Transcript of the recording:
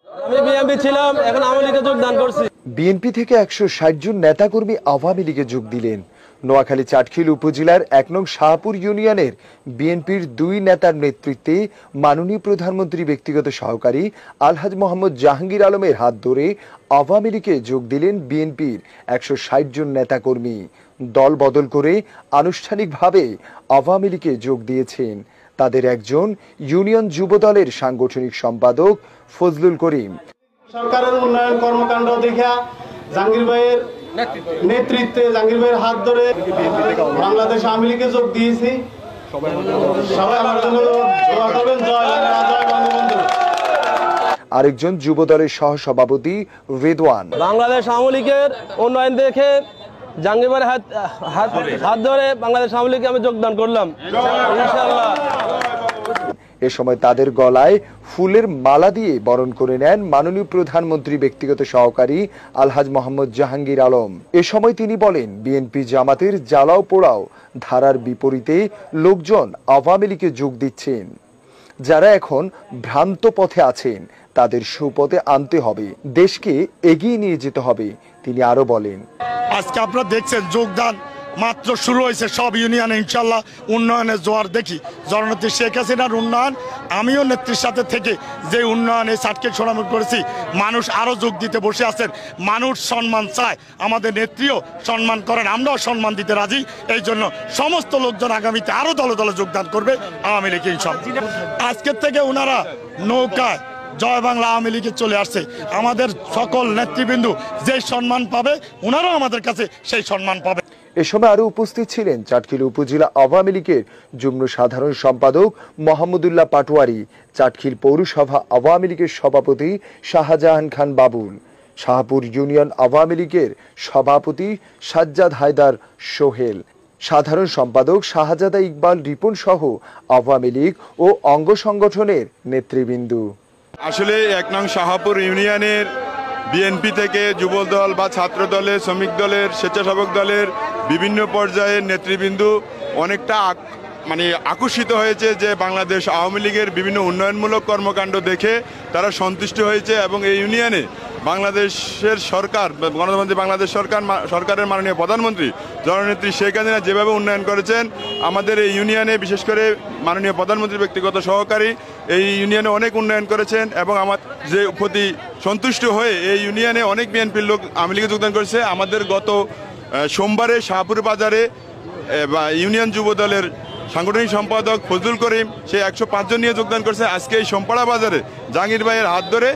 আমি বিএনপি ছিলাম, এখন আওয়ামী লীগে যোগদান করছি। বিএনপি থেকে 160 জন নেতাকর্মী আওয়ামী লীগে যোগ দিলেন। নোয়াখালী চাটখিল উপজেলার 1 নং শাহপুর ইউনিয়নের বিএনপির 2 নেতার নেতৃত্বে মাননীয় প্রধানমন্ত্রী ব্যক্তিগত সহকারী আলহাজ মোহাম্মদ জাহাঙ্গীর আলমের হাত ধরে আওয়ামী লীগে যোগ দিলেন বিএনপির 160 জন নেতাকর্মী। দল বদল করে আনুষ্ঠানিকভাবে আওয়ামী লীগে যোগ দিয়েছেন তাদের একজন ইউনিয়ন যুবদলের সাংগঠনিক সম্পাদক ফজলুল করিম। সরকারের উন্নয়ন কর্মকাণ্ড দেখা জাহাঙ্গীর ভাইয়ের নেতৃত্বে, জাহাঙ্গীর ভাইয়ের হাত ধরে বাংলাদেশ আওয়ামী লীগে যোগ দিয়েছি। সবাই আমার জন্য দোয়া করবেন। জয় বাংলা, জয় বঙ্গবন্ধু। আরেকজন যুবদলের সহসভাপতি রেদওয়ান। বাংলাদেশ আওয়ামী লীগের উন্নয়ন দেখে জাহাঙ্গীর ভাইয়ের হাত ধরে বাংলাদেশ আওয়ামী লীগে আমি যোগদান করলাম ইনশাআল্লাহ। এ সময় তাদের গলায় ফুলের মালা দিয়ে বরণ করে নেন মাননীয় প্রধানমন্ত্রী ব্যক্তিগত সহকারী আলহাজ মোহাম্মদ জাহাঙ্গীর আলম। এ সময় তিনি বলেন, বিএনপি জামাতের জ্বালাও পোড়াও ধারার বিপরীতে লোকজন আওয়ামী লীগে যোগ দিচ্ছেন। যারা এখন ভ্রান্ত পথে আছেন তাদের সুপথে আনতে হবে, দেশকে এগিয়ে নিয়ে যেতে হবে। তিনি আরো বলেন, আজকে আপনারা দেখছেন যোগদান মাত্র শুরু হয়েছে সব ইউনিয়নে। ইনশাল্লাহ উন্নয়নের জোয়ার দেখি। জননেত্রী শেখ হাসিনার উন্নয়ন, আমিও নেত্রীর সাথে থেকে যে উন্নয়নে সাটকে সোনামুখ করেছি, মানুষ আরও যোগ দিতে বসে আছেন। মানুষ সম্মান চায়, আমাদের নেত্রীও সম্মান করেন, আমরাও সম্মান দিতে রাজি। এই জন্য সমস্ত লোকজন আগামীতে আরও দলে দলে যোগদান করবে আওয়ামী লীগে ইনশাল্লাহ। আজকের থেকে ওনারা নৌকায় জয় বাংলা আওয়ামী লীগে চলে আসছে। আমাদের সকল নেতৃবৃন্দু যে সম্মান পাবে, ওনারাও আমাদের কাছে সেই সম্মান পাবে। এ সময় আরো উপস্থিত ছিলেন চাটখিল উপজেলা আওয়ামী লীগের যুগ্ম সাধারণ সম্পাদক মোহাম্মদুল্লাহ পাটোয়ারি, চাটখিল পৌরসভা আওয়ামী লীগের সভাপতি শাহজাহান খান বাবুল, শাহপুর ইউনিয়ন আওয়ামী লীগের সভাপতি সাজ্জাদ হায়দার সোহেল, সাধারণ সম্পাদক শাহজাদা ইকবাল রিপন সহ আওয়ামী লীগ ও অঙ্গ সংগঠনের নেতৃবৃন্দ। আসলে 1 নং শাহপুর ইউনিয়নের বিএনপি থেকে যুব দল বা ছাত্র দলের, শ্রমিক দলের, স্বেচ্ছাসেবক দলের বিভিন্ন পর্যায়ের নেতৃবৃন্দ অনেকটা আকর্ষিত হয়েছে যে বাংলাদেশ আওয়ামী লীগের বিভিন্ন উন্নয়নমূলক কর্মকাণ্ড দেখে তারা সন্তুষ্ট হয়েছে। এবং এই ইউনিয়নে বাংলাদেশের সরকার, গণতন্ত্রী বাংলাদেশ সরকারের মাননীয় প্রধানমন্ত্রী জননেত্রী শেখ হাসিনা যেভাবে উন্নয়ন করেছেন, আমাদের এই ইউনিয়নে বিশেষ করে মাননীয় প্রধানমন্ত্রী ব্যক্তিগত সহকারী এই ইউনিয়নে অনেক উন্নয়ন করেছেন। এবং আমার যে প্রতি সন্তুষ্ট হয়ে এই ইউনিয়নে অনেক বিএনপির লোক আওয়ামী লীগে যোগদান করেছে। আমাদের গত সোমবারে শাহপুর বাজারে ইউনিয়ন যুব দলের সাংগঠনিক সম্পাদক ফজলুল করিম সে 105 জন নিয়ে যোগদান করেছে। আজকে এই সোমপাড়া বাজারে জাহাঙ্গীর ভাইয়ের হাত ধরে